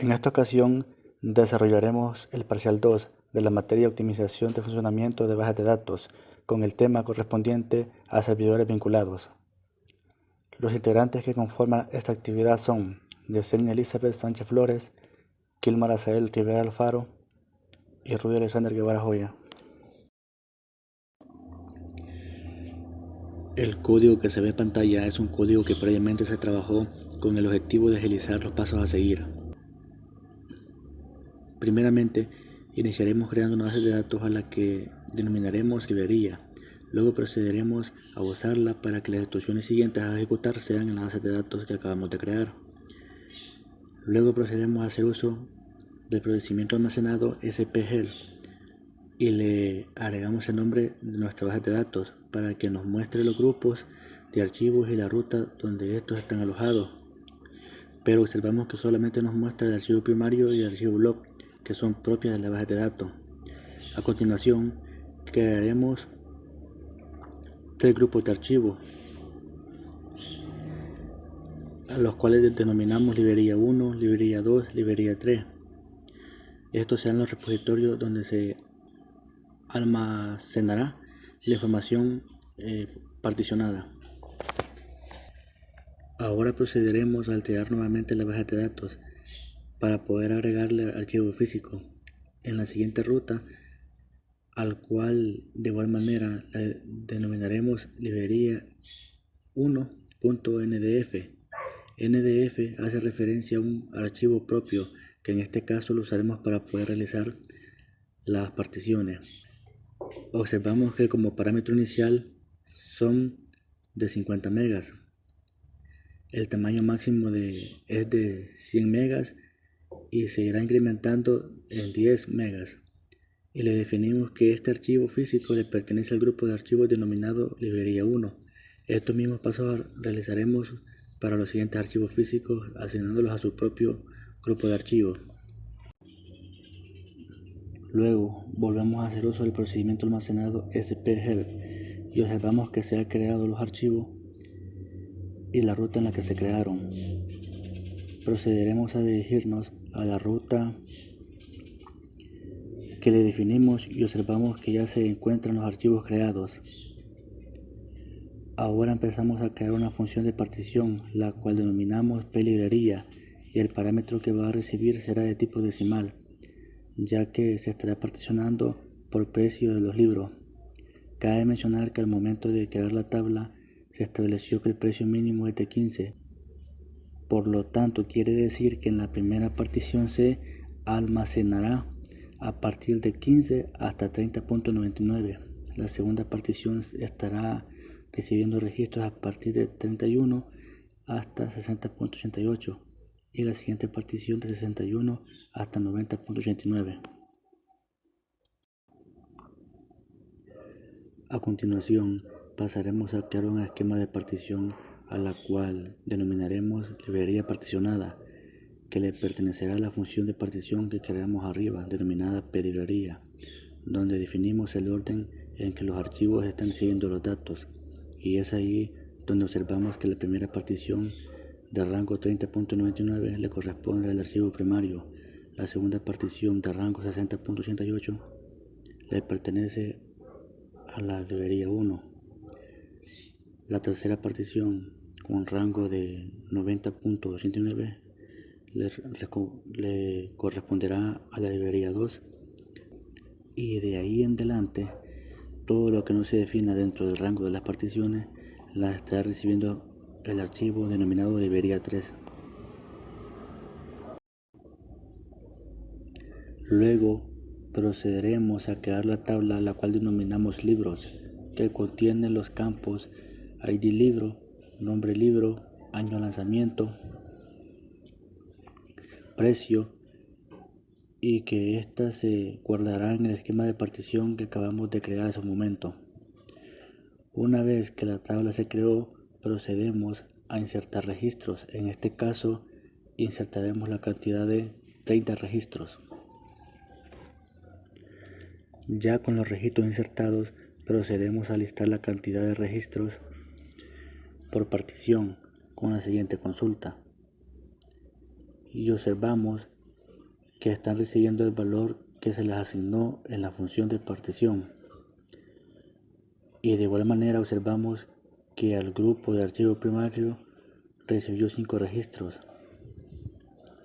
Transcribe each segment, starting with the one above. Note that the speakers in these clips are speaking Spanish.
En esta ocasión desarrollaremos el parcial 2 de la materia optimización de funcionamiento de bases de datos con el tema correspondiente a servidores vinculados. Los integrantes que conforman esta actividad son Yesenia Elizabeth Sánchez Flores, Kilmar Azael Rivera Alfaro y Rudy Alexander Guevara Joya. El código que se ve en pantalla es un código que previamente se trabajó con el objetivo de agilizar los pasos a seguir. Primeramente, iniciaremos creando una base de datos a la que denominaremos librería. Luego procederemos a usarla para que las instrucciones siguientes a ejecutar sean en la base de datos que acabamos de crear. Luego procederemos a hacer uso del procedimiento almacenado SPGEL y le agregamos el nombre de nuestra base de datos para que nos muestre los grupos de archivos y la ruta donde estos están alojados. Pero observamos que solamente nos muestra el archivo primario y el archivo block, que son propias de la base de datos. A continuación, crearemos 3 grupos de archivos, a los cuales denominamos librería 1, librería 2, librería 3. Estos serán los repositorios donde se almacenará la información particionada. Ahora procederemos a alterar nuevamente la base de datos para poder agregarle archivo físico en la siguiente ruta, al cual de igual manera la denominaremos librería 1.ndf. NDF hace referencia a un archivo propio que en este caso lo usaremos para poder realizar las particiones. Observamos que como parámetro inicial son de 50 megas. El tamaño máximo es de 100 megas y se irá incrementando en 10 megas. Y le definimos que este archivo físico le pertenece al grupo de archivos denominado librería 1. Estos mismos pasos realizaremos para los siguientes archivos físicos, asignándolos a su propio grupo de archivos. Luego volvemos a hacer uso del procedimiento almacenado SPGEL y observamos que se han creado los archivos y la ruta en la que se crearon. Procederemos a dirigirnos a la ruta que le definimos y observamos que ya se encuentran los archivos creados. Ahora empezamos a crear una función de partición, la cual denominamos plibrería, y el parámetro que va a recibir será de tipo decimal, ya que se estará particionando por precio de los libros. Cabe mencionar que al momento de crear la tabla se estableció que el precio mínimo es de 15. Por lo tanto, quiere decir que en la primera partición se almacenará a partir de 15 hasta 30.99. La segunda partición estará recibiendo registros a partir de 31 hasta 60.88 y la siguiente partición de 61 hasta 90.89. A continuación pasaremos a crear un esquema de partición a la cual denominaremos librería particionada, que le pertenecerá a la función de partición que creamos arriba, denominada plibrería, donde definimos el orden en que los archivos están recibiendo los datos, y es ahí donde observamos que la primera partición de rango 30.99 le corresponde al archivo primario, la segunda partición de rango 60.88 le pertenece a la librería 1, la tercera partición con rango de 90.89 le corresponderá a la librería 2, y de ahí en adelante todo lo que no se defina dentro del rango de las particiones la estará recibiendo el archivo denominado librería 3. Luego procederemos a crear la tabla a la cual denominamos libros, que contiene los campos ID libro, nombre libro, año de lanzamiento, precio, y que ésta se guardará en el esquema de partición que acabamos de crear hace un momento. Una vez que la tabla se creó, procedemos a insertar registros. En este caso, insertaremos la cantidad de 30 registros. Ya con los registros insertados, procedemos a listar la cantidad de registros por partición con la siguiente consulta. Y observamos que están recibiendo el valor que se les asignó en la función de partición. Y de igual manera observamos que al grupo de archivo primario recibió 5 registros.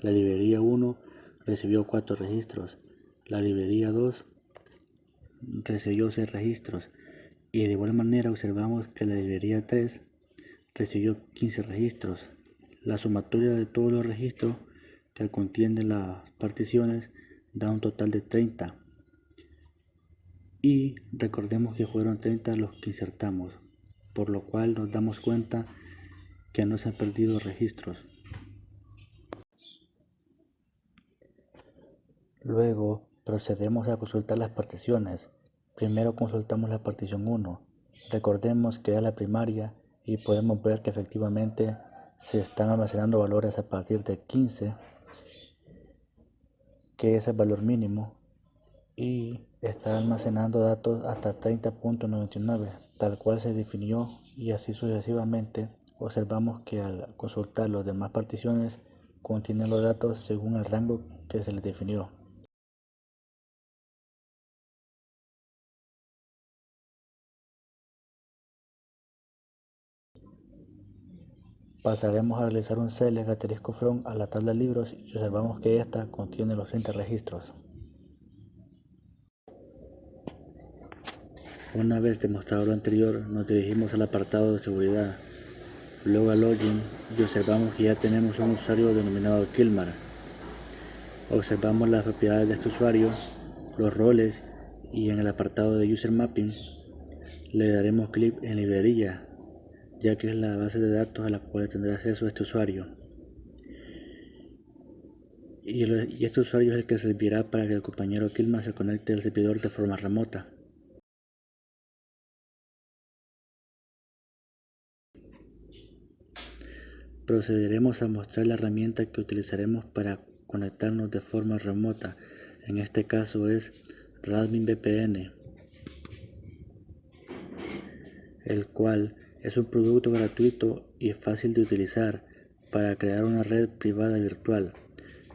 La librería 1 recibió 4 registros. La librería 2 recibió 6 registros. Y de igual manera observamos que la librería 3 recibió 15 registros. La sumatoria de todos los registros que contienen las particiones da un total de 30. Y recordemos que fueron 30 los que insertamos, por lo cual nos damos cuenta que no se han perdido registros. Luego procedemos a consultar las particiones. Primero consultamos la partición 1. Recordemos que es la primaria y podemos ver que efectivamente se están almacenando valores a partir de 15, que es el valor mínimo, y está almacenando datos hasta 30.99, tal cual se definió, y así sucesivamente. Observamos que al consultar las demás particiones contienen los datos según el rango que se les definió. Pasaremos a realizar un select *from a la tabla de libros y observamos que esta contiene los 30 registros. Una vez demostrado lo anterior, nos dirigimos al apartado de seguridad, luego a login, y observamos que ya tenemos un usuario denominado Kilmar. Observamos las propiedades de este usuario, los roles, y en el apartado de user mapping le daremos clic en librería, ya que es la base de datos a la cual tendrá acceso este usuario. Y este usuario es el que servirá para que el compañero Kilmar se conecte al servidor de forma remota. Procederemos a mostrar la herramienta que utilizaremos para conectarnos de forma remota. En este caso es Radmin VPN, el cual es un producto gratuito y fácil de utilizar para crear una red privada virtual.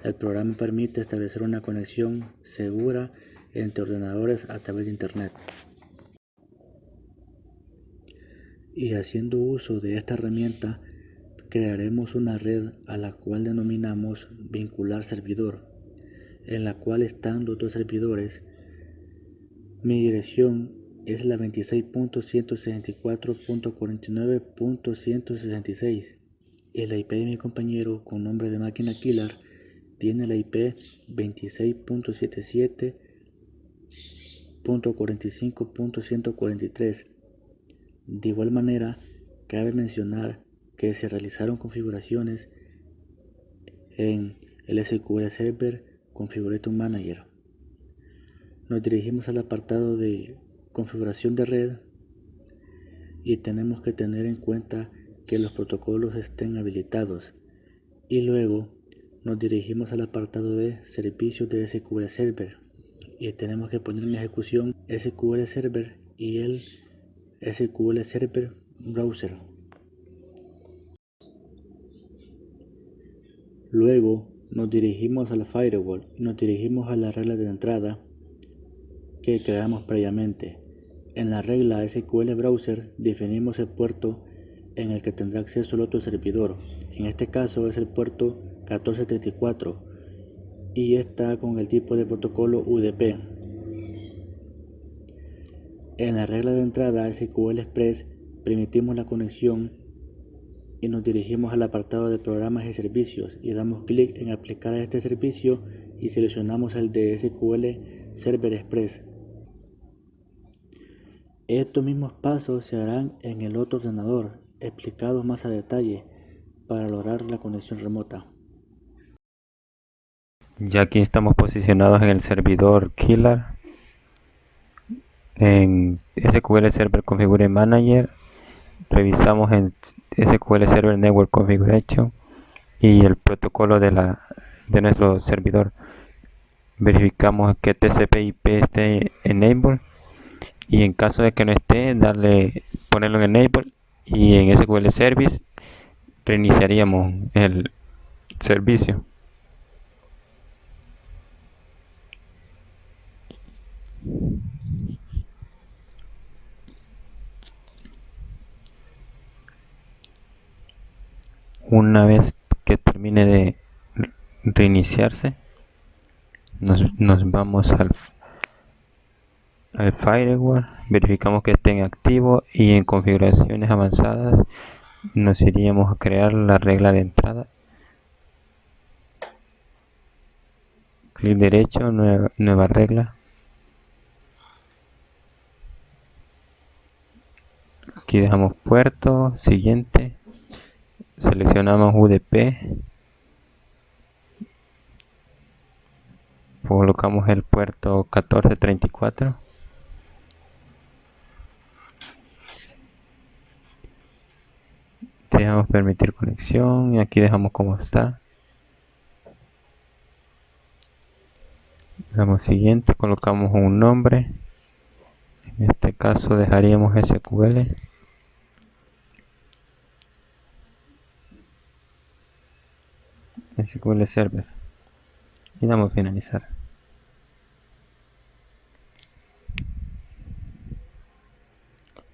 El programa permite establecer una conexión segura entre ordenadores a través de Internet. Y haciendo uso de esta herramienta, crearemos una red a la cual denominamos vincular servidor, en la cual están los dos servidores. Mi dirección es la 26.164.49.166 y la IP de mi compañero con nombre de máquina Killer tiene la IP 26.77.45.143. De igual manera, cabe mencionar que se realizaron configuraciones en el SQL Server Configuration Manager. Nos dirigimos al apartado de configuración de red y tenemos que tener en cuenta que los protocolos estén habilitados, y luego nos dirigimos al apartado de servicios de SQL Server y tenemos que poner en ejecución SQL Server y el SQL Server Browser. Luego nos dirigimos a la firewall y nos dirigimos a la regla de entrada que creamos previamente. En la regla SQL Browser definimos el puerto en el que tendrá acceso el otro servidor. En este caso es el puerto 1434 y está con el tipo de protocolo UDP. En la regla de entrada SQL Express permitimos la conexión y nos dirigimos al apartado de programas y servicios y damos clic en aplicar a este servicio y seleccionamos el de SQL Server Express. Estos mismos pasos se harán en el otro ordenador, explicados más a detalle para lograr la conexión remota. Ya aquí estamos posicionados en el servidor Killer, en SQL Server Configuration Manager. Revisamos en SQL Server Network Configuration y el protocolo de nuestro servidor. Verificamos que TCP/IP esté enable y en caso de que no esté, ponerlo en enable, y en SQL Service reiniciaríamos el servicio. Una vez que termine de reiniciarse, nos vamos al firewall, verificamos que esté en activo y en configuraciones avanzadas nos iríamos a crear la regla de entrada. Clic derecho, nueva regla. Aquí dejamos puerto, siguiente. Seleccionamos UDP. Colocamos el puerto 1434. Dejamos permitir conexión y aquí dejamos como está. Damos siguiente, colocamos un nombre. En este caso dejaríamos SQL. SQL Server. Y damos finalizar.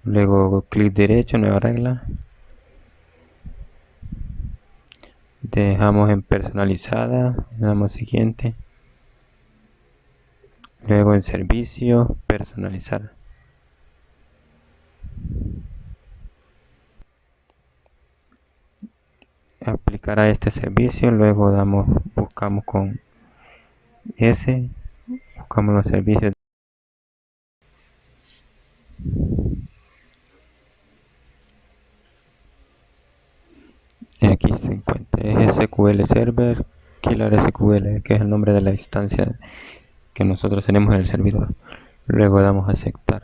Luego clic derecho, nueva regla. Dejamos en personalizada, damos siguiente. Luego en servicio, personalizar. Aplicar a este servicio, luego buscamos con S, buscamos los servicios. Aquí se encuentra SQL Server, Killer SQL, que es el nombre de la instancia que nosotros tenemos en el servidor. Luego damos a aceptar.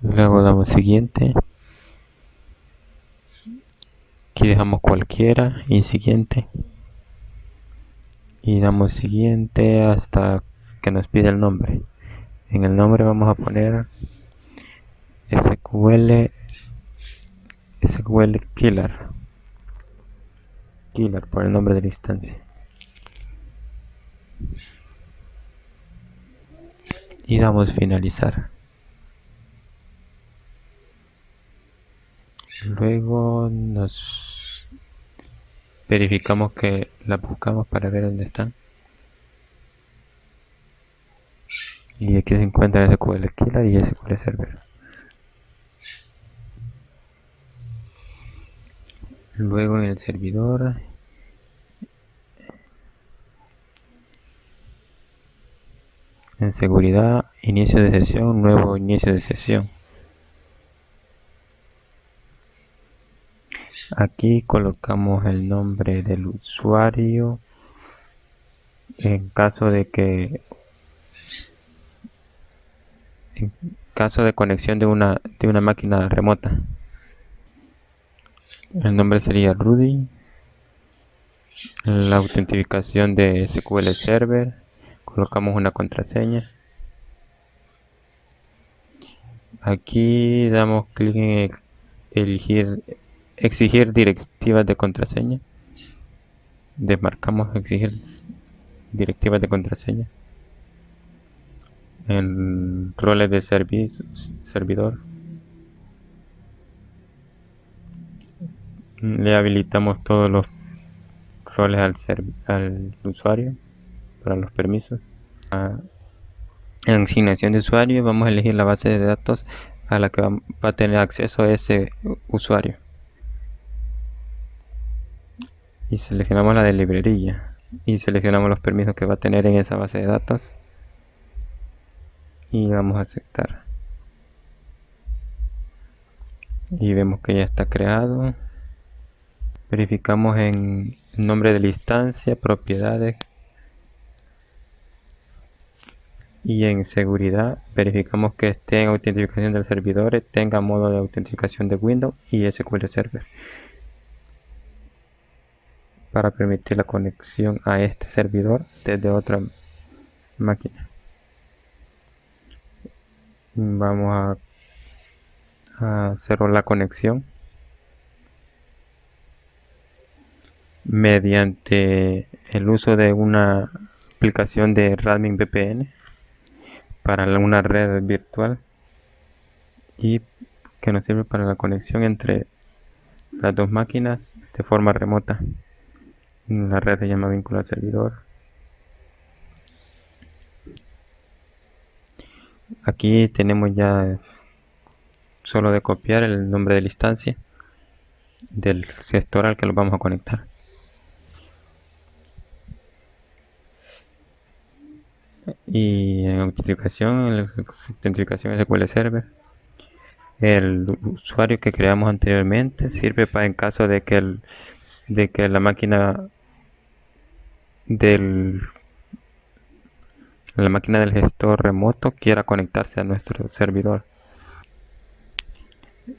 Luego damos siguiente. Aquí dejamos cualquiera y siguiente. Y damos siguiente hasta que nos pida el nombre. En el nombre vamos a poner SQL Killer por el nombre de la instancia. Y damos finalizar. Luego nos verificamos que la buscamos para ver dónde están. Y aquí se encuentra SQL Killer y SQL Server. Luego en el servidor en seguridad, inicio de sesión, nuevo inicio de sesión. Aquí colocamos el nombre del usuario en caso de conexión de una máquina remota. El nombre sería Rudy. La autentificación de SQL Server, colocamos una contraseña. Aquí damos clic en exigir directivas de contraseña. Desmarcamos exigir directivas de contraseña. En roles de servidor le habilitamos todos los roles al usuario para los permisos. En asignación de usuario vamos a elegir la base de datos a la que va a tener acceso a ese usuario y seleccionamos la de librería y seleccionamos los permisos que va a tener en esa base de datos y vamos a aceptar y vemos que ya está creado. Verificamos en el nombre de la instancia, propiedades y en seguridad verificamos que esté en autentificación del servidor, tenga modo de autenticación de Windows y SQL Server para permitir la conexión a este servidor desde otra máquina. Vamos a hacer la conexión mediante el uso de una aplicación de Radmin VPN para una red virtual. y que nos sirve para la conexión entre las dos máquinas de forma remota. La red se llama vínculo al servidor. Aquí tenemos ya solo de copiar el nombre de la instancia del gestor al que lo vamos a conectar. Y en autenticación SQL Server, el usuario que creamos anteriormente sirve para en caso de que la máquina del gestor remoto quiera conectarse a nuestro servidor.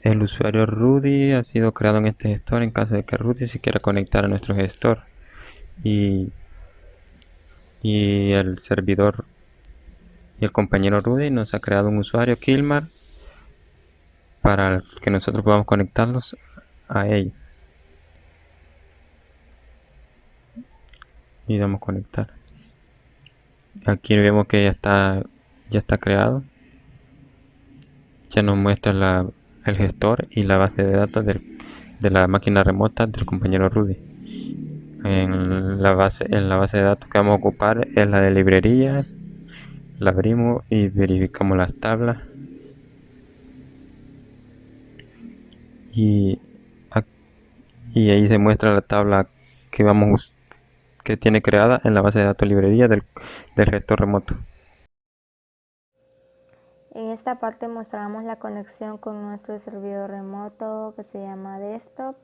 El usuario Rudy ha sido creado en este gestor en caso de que Rudy se quiera conectar a nuestro gestor, y el servidor y el compañero Rudy nos ha creado un usuario Kilmar para que nosotros podamos conectarnos a ello. Y damos conectar. Aquí vemos que ya está creado. Ya nos muestra el gestor y la base de datos de la máquina remota del compañero Rudy. En la base de datos que vamos a ocupar es la de librería. La abrimos y verificamos las tablas. Y, y ahí se muestra la tabla que tiene creada en la base de datos librería del gestor remoto. En esta parte mostramos la conexión con nuestro servidor remoto que se llama desktop.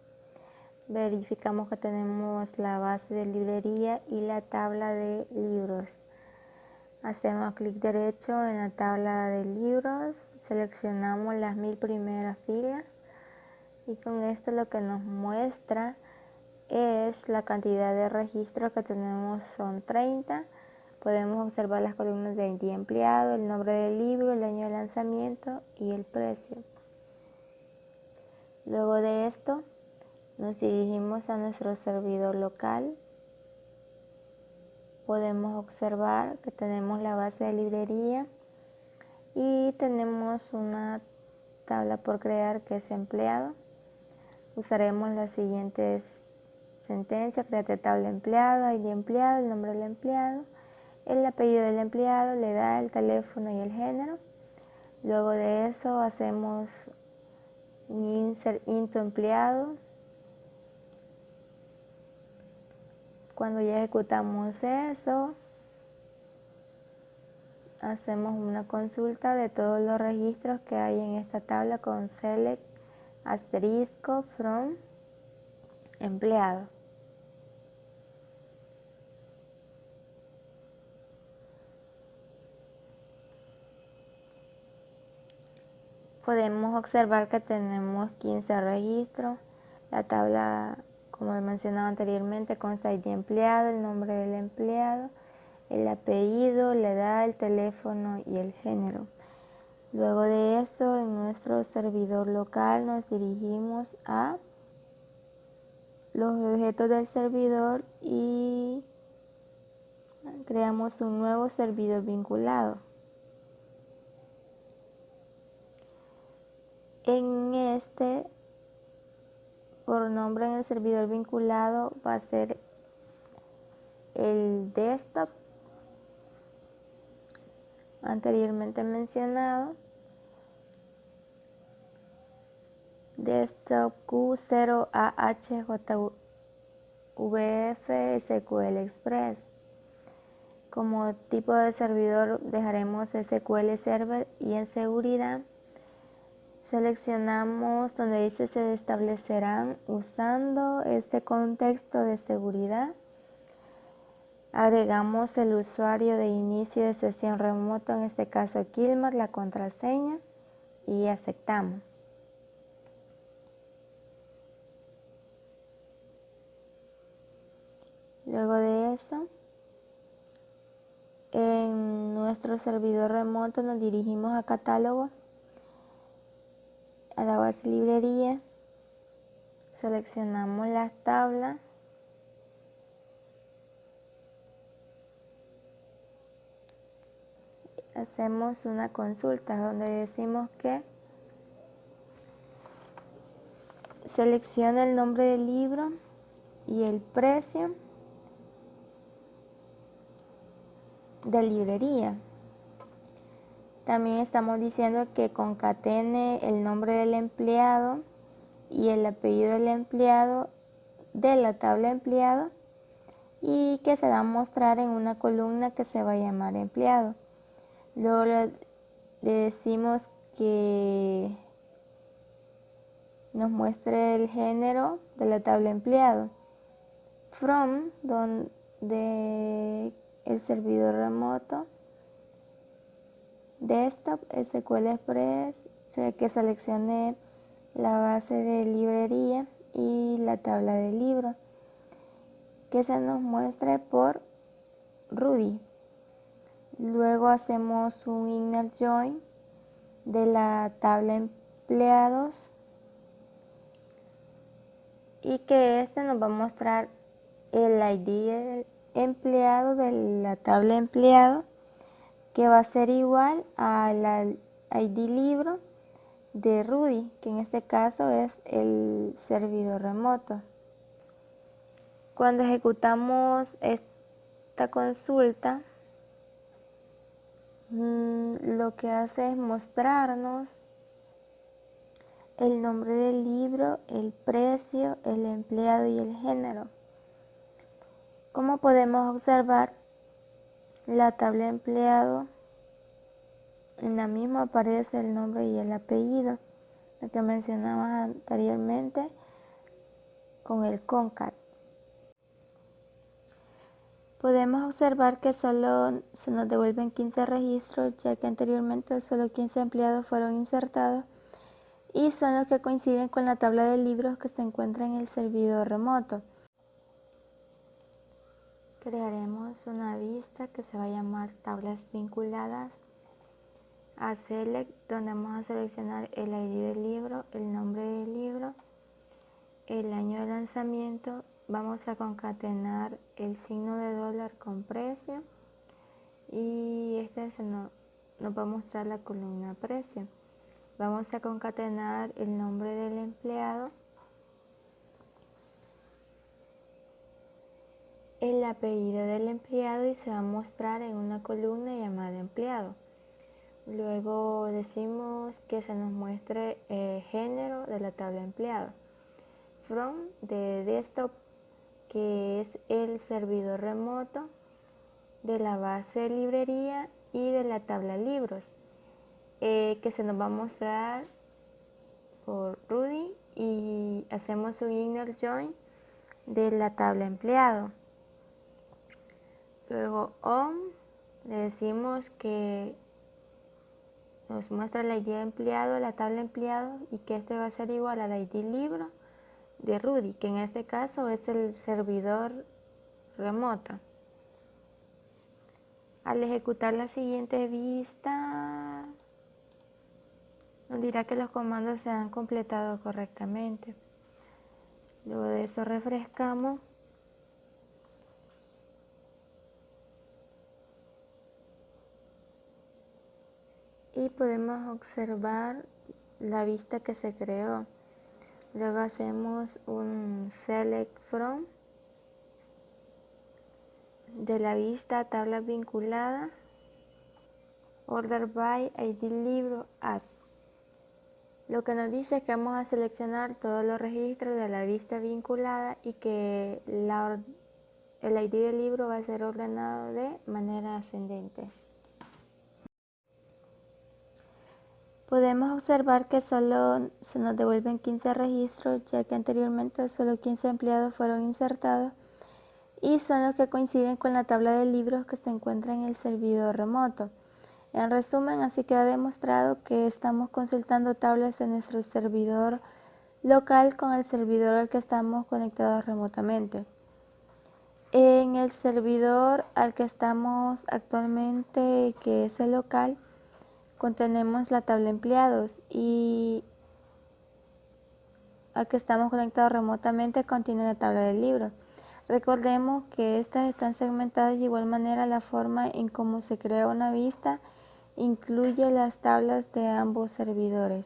Verificamos que tenemos la base de librería y la tabla de libros. Hacemos clic derecho en la tabla de libros, seleccionamos las 1000 primeras filas y con esto lo que nos muestra es la cantidad de registros que tenemos, son 30. Podemos observar las columnas de ID empleado, el nombre del libro, el año de lanzamiento y el precio. Luego de esto, nos dirigimos a nuestro servidor local. Podemos observar que tenemos la base de librería y tenemos una tabla por crear que es empleado. Usaremos las siguientes sentencias: create tabla empleado, ID empleado, el nombre del empleado, el apellido del empleado, la edad, el teléfono y el género. Luego de eso hacemos un insert into empleado. Cuando ya ejecutamos eso, hacemos una consulta de todos los registros que hay en esta tabla con select asterisco from empleado. Podemos observar que tenemos 15 registros. La tabla, como he mencionado anteriormente, consta de ID empleado, el nombre del empleado, el apellido, la edad, el teléfono y el género. Luego de eso, en nuestro servidor local nos dirigimos a los objetos del servidor y creamos un nuevo servidor vinculado. En este, por nombre en el servidor vinculado, va a ser el desktop anteriormente mencionado, desktop Q0AHJVF SQL Express. Como tipo de servidor dejaremos SQL Server y en seguridad seleccionamos donde dice se establecerán usando este contexto de seguridad. Agregamos el usuario de inicio de sesión remoto, en este caso Kilmar, la contraseña y aceptamos. Luego de eso, en nuestro servidor remoto nos dirigimos a catálogo, a la base librería, seleccionamos las tablas, hacemos una consulta donde decimos que selecciona el nombre del libro y el precio de librería. También estamos diciendo que concatene el nombre del empleado y el apellido del empleado de la tabla empleado y que se va a mostrar en una columna que se va a llamar empleado. Luego le decimos que nos muestre el género de la tabla empleado. From, donde el servidor remoto. Desktop, SQL Express, que seleccione la base de librería y la tabla de libro, que se nos muestre por Rudy. Luego hacemos un inner join de la tabla empleados y que este nos va a mostrar el ID del empleado de la tabla empleado, que va a ser igual al ID libro de Rudy, que en este caso es el servidor remoto. Cuando ejecutamos esta consulta, lo que hace es mostrarnos el nombre del libro, el precio, el empleado y el género. Como podemos observar, la tabla empleado, en la misma aparece el nombre y el apellido, lo que mencionamos anteriormente con el concat. Podemos observar que solo se nos devuelven 15 registros, ya que anteriormente solo 15 empleados fueron insertados y son los que coinciden con la tabla de libros que se encuentra en el servidor remoto. Crearemos una vista que se va a llamar tablas vinculadas a Select, donde vamos a seleccionar el ID del libro, el nombre del libro, el año de lanzamiento. Vamos a concatenar el signo de dólar con precio y nos va a mostrar la columna precio. Vamos a concatenar el nombre del empleado, el apellido del empleado y se va a mostrar en una columna llamada empleado. Luego decimos que se nos muestre el género de la tabla empleado. From de desktop, que es el servidor remoto de la base de librería y de la tabla libros, que se nos va a mostrar por Rudy, y hacemos un inner join de la tabla empleado. Luego on, le decimos que nos muestra el ID de empleado, la tabla empleado, y que este va a ser igual al ID libro de Rudy, que en este caso es el servidor remoto. Al ejecutar la siguiente vista, nos dirá que los comandos se han completado correctamente. Luego de eso refrescamos. Y podemos observar la vista que se creó. Luego hacemos un select from de la vista tabla vinculada, order by ID libro as. Lo que nos dice es que vamos a seleccionar todos los registros de la vista vinculada y que el ID del libro va a ser ordenado de manera ascendente. Podemos observar que solo se nos devuelven 15 registros, ya que anteriormente solo 15 empleados fueron insertados y son los que coinciden con la tabla de libros que se encuentra en el servidor remoto. En resumen, así queda demostrado que estamos consultando tablas en nuestro servidor local con el servidor al que estamos conectados remotamente. En el servidor al que estamos actualmente, que es el local, contenemos la tabla empleados, y al que estamos conectados remotamente contiene la tabla del libro. Recordemos que estas están segmentadas de igual manera. La forma en cómo se crea una vista incluye las tablas de ambos servidores.